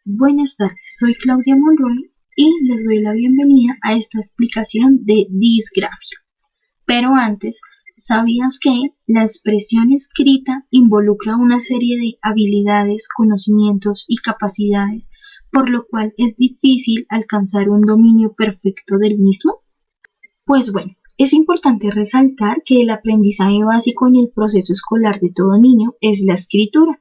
Buenas tardes, soy Claudia Monroy y les doy la bienvenida a esta explicación de disgrafia. Pero antes, ¿sabías que la expresión escrita involucra una serie de habilidades, conocimientos y capacidades, por lo cual es difícil alcanzar un dominio perfecto del mismo? Pues bueno, es importante resaltar que el aprendizaje básico en el proceso escolar de todo niño es la escritura.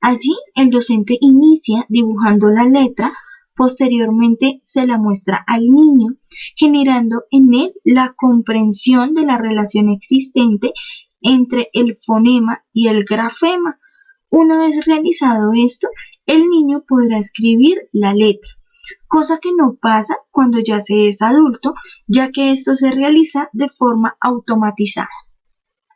Allí el docente inicia dibujando la letra, posteriormente se la muestra al niño, generando en él la comprensión de la relación existente entre el fonema y el grafema. Una vez realizado esto, el niño podrá escribir la letra, cosa que no pasa cuando ya se es adulto, ya que esto se realiza de forma automatizada.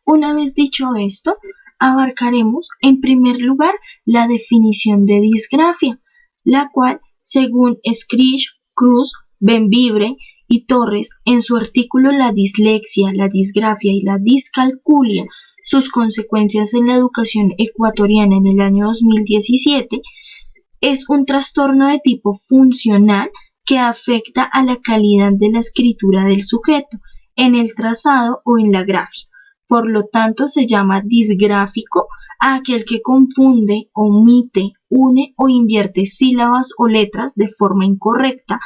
Una vez dicho esto, abarcaremos en primer lugar la definición de disgrafia, la cual, según Scritch, Cruz, Benvibre y Torres, en su artículo La dislexia, la disgrafia y la discalculia, sus consecuencias en la educación ecuatoriana en el año 2017, es un trastorno de tipo funcional que afecta a la calidad de la escritura del sujeto, en el trazado o en la grafía. Por lo tanto, se llama disgráfico a aquel que confunde, omite, une o invierte sílabas o letras de forma incorrecta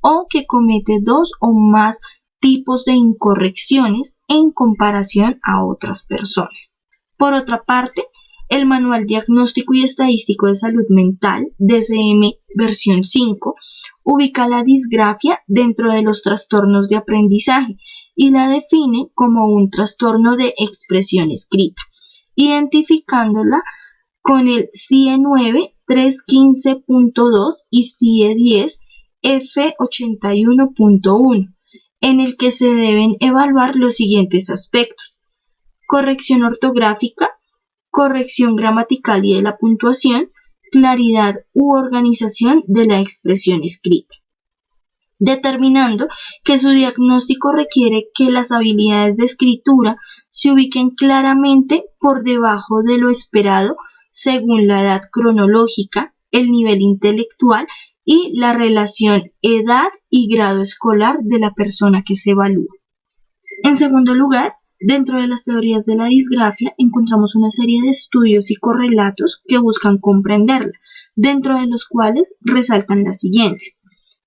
o que comete dos o más tipos de incorrecciones en comparación a otras personas. Por otra parte, el Manual Diagnóstico y Estadístico de Salud Mental, DSM versión 5, ubica la disgrafia dentro de los trastornos de aprendizaje y la define como un trastorno de expresión escrita, identificándola con el CIE 9 315.2 y CIE 10 F81.1, en el que se deben evaluar los siguientes aspectos: corrección ortográfica, corrección gramatical y de la puntuación, claridad u organización de la expresión escrita, determinando que su diagnóstico requiere que las habilidades de escritura se ubiquen claramente por debajo de lo esperado según la edad cronológica, el nivel intelectual y la relación edad y grado escolar de la persona que se evalúa. En segundo lugar, dentro de las teorías de la disgrafia encontramos una serie de estudios y correlatos que buscan comprenderla, dentro de los cuales resaltan las siguientes.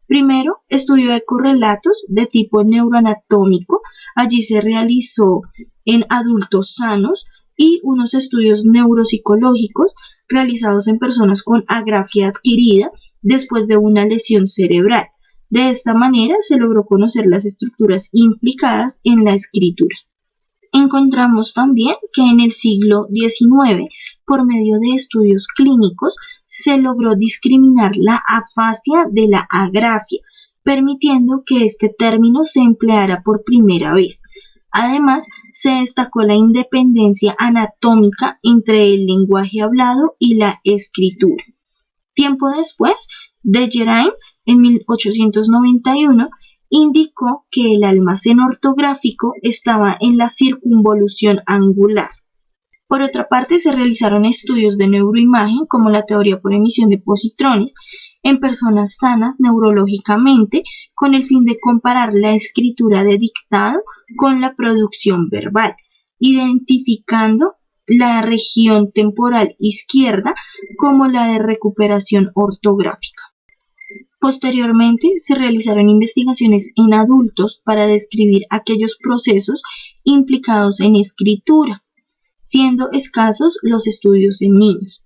Primero, estudio de correlatos de tipo neuroanatómico. Allí se realizó en adultos sanos y unos estudios neuropsicológicos realizados en personas con agrafia adquirida después de una lesión cerebral. De esta manera se logró conocer las estructuras implicadas en la escritura. Encontramos también que en el siglo XIX, por medio de estudios clínicos, se logró discriminar la afasia de la agrafia, permitiendo que este término se empleara por primera vez. Además, se destacó la independencia anatómica entre el lenguaje hablado y la escritura. Tiempo después, de Geraint, en 1891, indicó que el almacén ortográfico estaba en la circunvolución angular. Por otra parte, se realizaron estudios de neuroimagen, como la teoría por emisión de positrones, en personas sanas neurológicamente, con el fin de comparar la escritura de dictado con la producción verbal, identificando la región temporal izquierda como la de recuperación ortográfica. Posteriormente, se realizaron investigaciones en adultos para describir aquellos procesos implicados en escritura, siendo escasos los estudios en niños.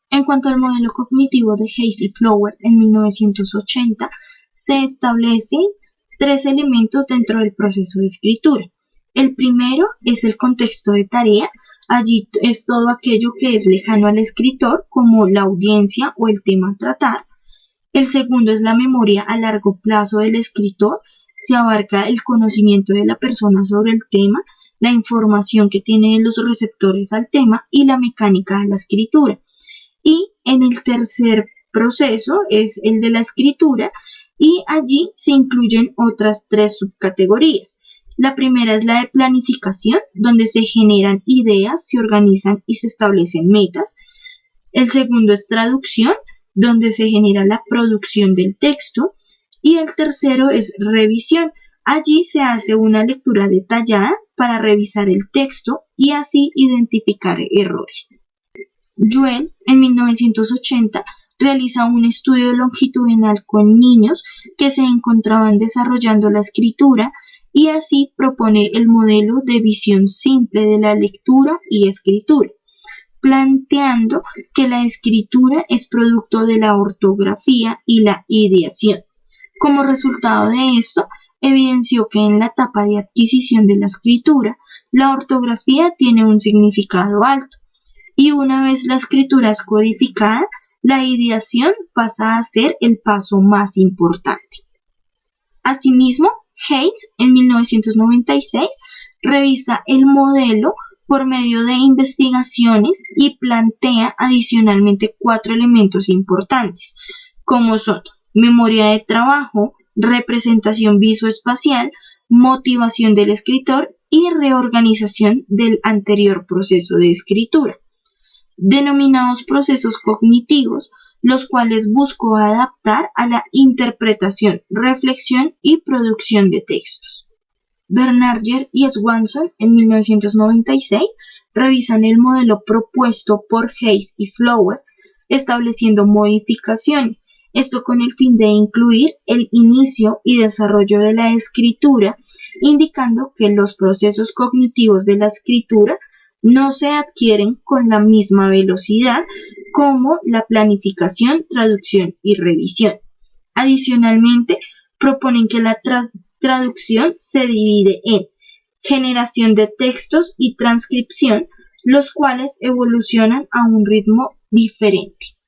En cuanto al modelo cognitivo de Hayes y Flower en 1980, se establecen tres elementos dentro del proceso de escritura. El primero es el contexto de tarea. Allí es todo aquello que es lejano al escritor, como la audiencia o el tema a tratar. El segundo es la memoria a largo plazo del escritor. Se abarca el conocimiento de la persona sobre el tema, la información que tienen los receptores al tema y la mecánica de la escritura. Y en el tercer proceso es el de la escritura y allí se incluyen otras tres subcategorías. La primera es la de planificación, donde se generan ideas, se organizan y se establecen metas. El segundo es traducción, donde se genera la producción del texto, y el tercero es revisión. Allí se hace una lectura detallada para revisar el texto y así identificar errores. Joel, en 1980, realiza un estudio longitudinal con niños que se encontraban desarrollando la escritura y así propone el modelo de visión simple de la lectura y escritura, planteando que la escritura es producto de la ortografía y la ideación. Como resultado de esto, evidenció que en la etapa de adquisición de la escritura, la ortografía tiene un significado alto, y una vez la escritura es codificada, la ideación pasa a ser el paso más importante. Asimismo, Hayes, en 1996, revisa el modelo por medio de investigaciones y plantea adicionalmente 4 elementos importantes, como son memoria de trabajo, representación visoespacial, motivación del escritor y reorganización del anterior proceso de escritura, denominados procesos cognitivos, los cuales buscó adaptar a la interpretación, reflexión y producción de textos. Bernarger y Swanson, en 1996, revisan el modelo propuesto por Hayes y Flower, estableciendo modificaciones, esto con el fin de incluir el inicio y desarrollo de la escritura, indicando que los procesos cognitivos de la escritura no se adquieren con la misma velocidad como la planificación, traducción y revisión. Adicionalmente, proponen que la traducción se divide en generación de textos y transcripción, los cuales evolucionan a un ritmo diferente.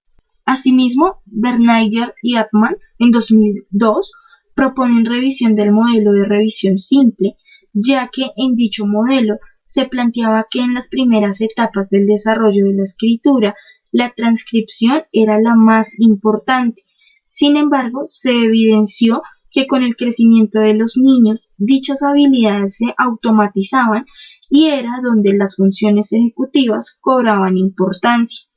Asimismo, Bernarger y Altman, en 2002, proponen revisión del modelo de revisión simple, ya que en dicho modelo se planteaba que en las primeras etapas del desarrollo de la escritura, la transcripción era la más importante. Sin embargo, se evidenció que con el crecimiento de los niños, dichas habilidades se automatizaban y era donde las funciones ejecutivas cobraban importancia.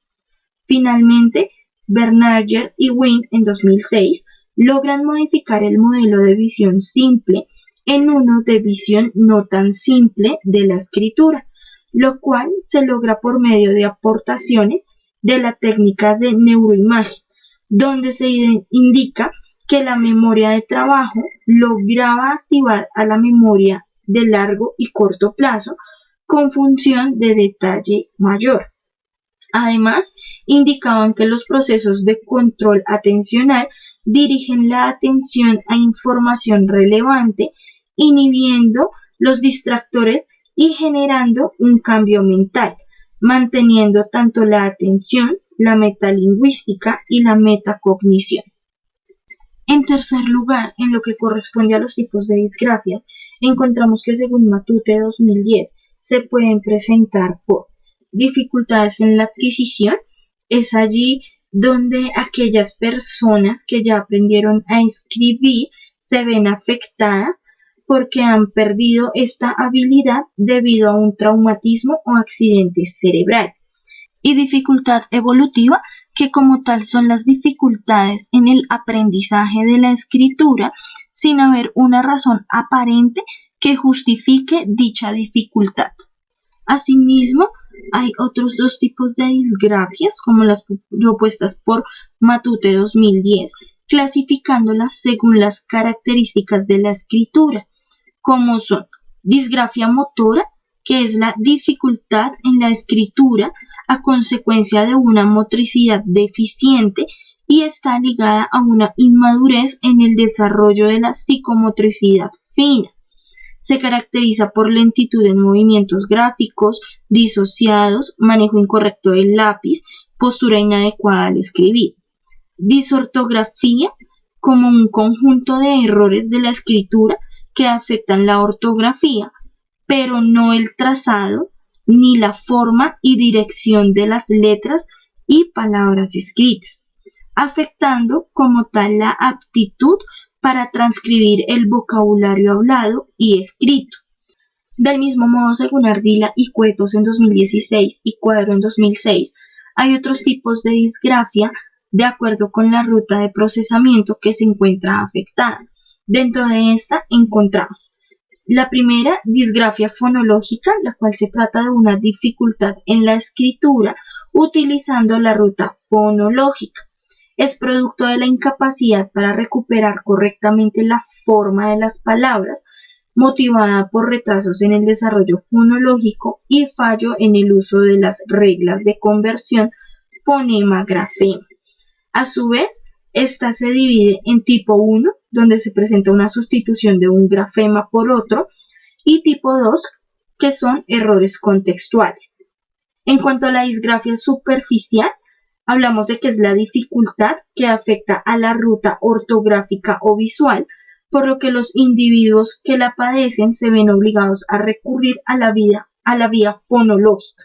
Finalmente, Bernarger y Wynne, en 2006, logran modificar el modelo de visión simple en uno de visión no tan simple de la escritura, lo cual se logra por medio de aportaciones de la técnica de neuroimagen, donde se indica que la memoria de trabajo lograba activar a la memoria de largo y corto plazo con función de detalle mayor. Además, indicaban que los procesos de control atencional dirigen la atención a información relevante, inhibiendo los distractores y generando un cambio mental, manteniendo tanto la atención, la metalingüística y la metacognición. En tercer lugar, en lo que corresponde a los tipos de disgrafias, encontramos que según Matute 2010 se pueden presentar por dificultades en la adquisición. Es allí donde aquellas personas que ya aprendieron a escribir se ven afectadas porque han perdido esta habilidad debido a un traumatismo o accidente cerebral. Y dificultad evolutiva, que como tal son las dificultades en el aprendizaje de la escritura sin haber una razón aparente que justifique dicha dificultad. Asimismo, hay otros 2 tipos de disgrafias, como las propuestas por Matute 2010, clasificándolas según las características de la escritura, como son disgrafia motora, que es la dificultad en la escritura a consecuencia de una motricidad deficiente y está ligada a una inmadurez en el desarrollo de la psicomotricidad fina. Se caracteriza por lentitud en movimientos gráficos, disociados, manejo incorrecto del lápiz, postura inadecuada al escribir. Disortografía, como un conjunto de errores de la escritura que afectan la ortografía, pero no el trazado, ni la forma y dirección de las letras y palabras escritas, afectando como tal la aptitud para transcribir el vocabulario hablado y escrito. Del mismo modo, según Ardila y Cuetos en 2016 y Cuadro en 2006, hay otros tipos de disgrafia de acuerdo con la ruta de procesamiento que se encuentra afectada. Dentro de esta encontramos la primera, disgrafia fonológica, la cual se trata de una dificultad en la escritura utilizando la ruta fonológica. Es producto de la incapacidad para recuperar correctamente la forma de las palabras, motivada por retrasos en el desarrollo fonológico y fallo en el uso de las reglas de conversión fonema-grafema. A su vez, esta se divide en tipo 1, donde se presenta una sustitución de un grafema por otro, y tipo 2, que son errores contextuales. En cuanto a la disgrafia superficial, hablamos de que es la dificultad que afecta a la ruta ortográfica o visual, por lo que los individuos que la padecen se ven obligados a recurrir a la vía fonológica,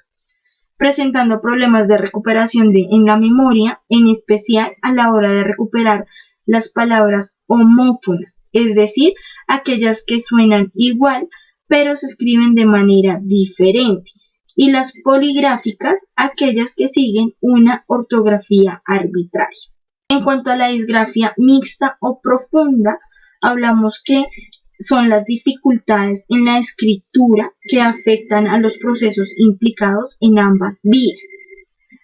presentando problemas de recuperación en la memoria, en especial a la hora de recuperar las palabras homófonas, es decir, aquellas que suenan igual, pero se escriben de manera diferente, y las poligráficas, aquellas que siguen una ortografía arbitraria. En cuanto a la disgrafia mixta o profunda, hablamos que son las dificultades en la escritura que afectan a los procesos implicados en ambas vías.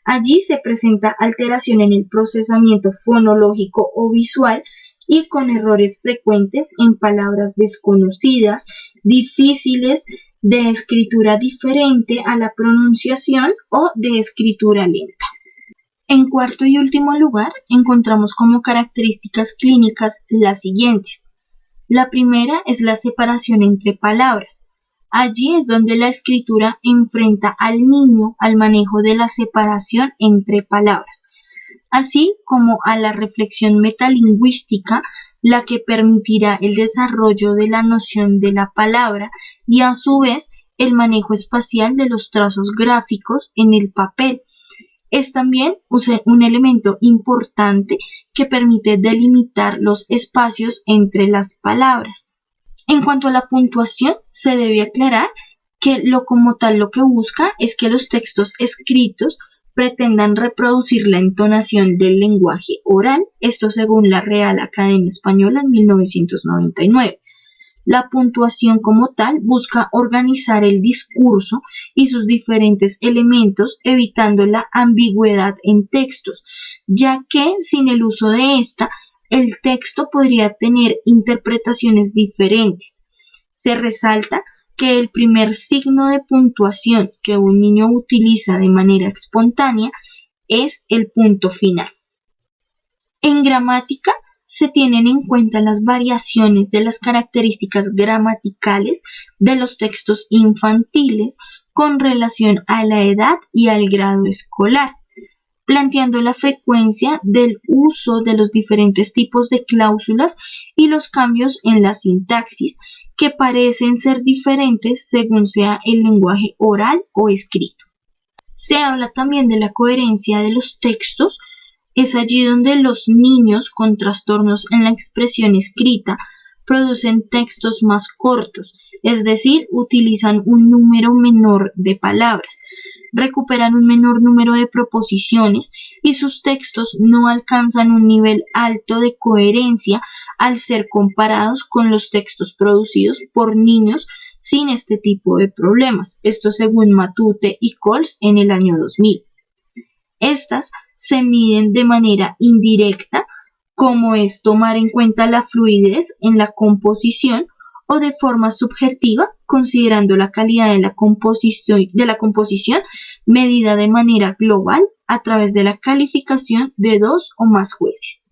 Allí se presenta alteración en el procesamiento fonológico o visual y con errores frecuentes en palabras desconocidas, difíciles, de escritura diferente a la pronunciación o de escritura lenta. En cuarto y último lugar, encontramos como características clínicas las siguientes. La primera es la separación entre palabras. Allí es donde la escritura enfrenta al niño al manejo de la separación entre palabras, así como a la reflexión metalingüística, la que permitirá el desarrollo de la noción de la palabra y a su vez el manejo espacial de los trazos gráficos en el papel. Es también un elemento importante que permite delimitar los espacios entre las palabras. En cuanto a la puntuación, se debe aclarar que lo que busca es que los textos escritos pretendan reproducir la entonación del lenguaje oral, esto según la Real Academia Española en 1999. La puntuación como tal busca organizar el discurso y sus diferentes elementos, evitando la ambigüedad en textos, ya que sin el uso de esta, el texto podría tener interpretaciones diferentes. Se resalta que el primer signo de puntuación que un niño utiliza de manera espontánea es el punto final. En gramática se tienen en cuenta las variaciones de las características gramaticales de los textos infantiles con relación a la edad y al grado escolar, planteando la frecuencia del uso de los diferentes tipos de cláusulas y los cambios en la sintaxis, que parecen ser diferentes según sea el lenguaje oral o escrito. Se habla también de la coherencia de los textos. Es allí donde los niños con trastornos en la expresión escrita producen textos más cortos, es decir, utilizan un número menor de palabras, recuperan un menor número de proposiciones y sus textos no alcanzan un nivel alto de coherencia al ser comparados con los textos producidos por niños sin este tipo de problemas. Esto según Matute y Coles en el año 2000. Estas se miden de manera indirecta, como es tomar en cuenta la fluidez en la composición, o de forma subjetiva, considerando la calidad de la composición medida de manera global a través de la calificación de 2 o más jueces.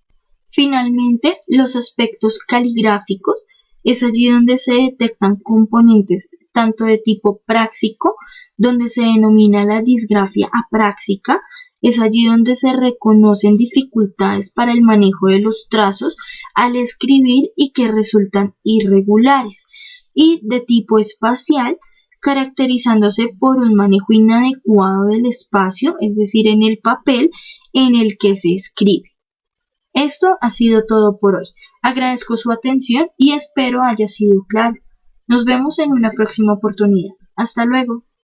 Finalmente, los aspectos caligráficos es allí donde se detectan componentes tanto de tipo práxico, donde se denomina la disgrafia apráxica. Es allí donde se reconocen dificultades para el manejo de los trazos al escribir y que resultan irregulares, y de tipo espacial, caracterizándose por un manejo inadecuado del espacio, es decir, en el papel en el que se escribe. Esto ha sido todo por hoy. Agradezco su atención y espero haya sido claro. Nos vemos en una próxima oportunidad. Hasta luego.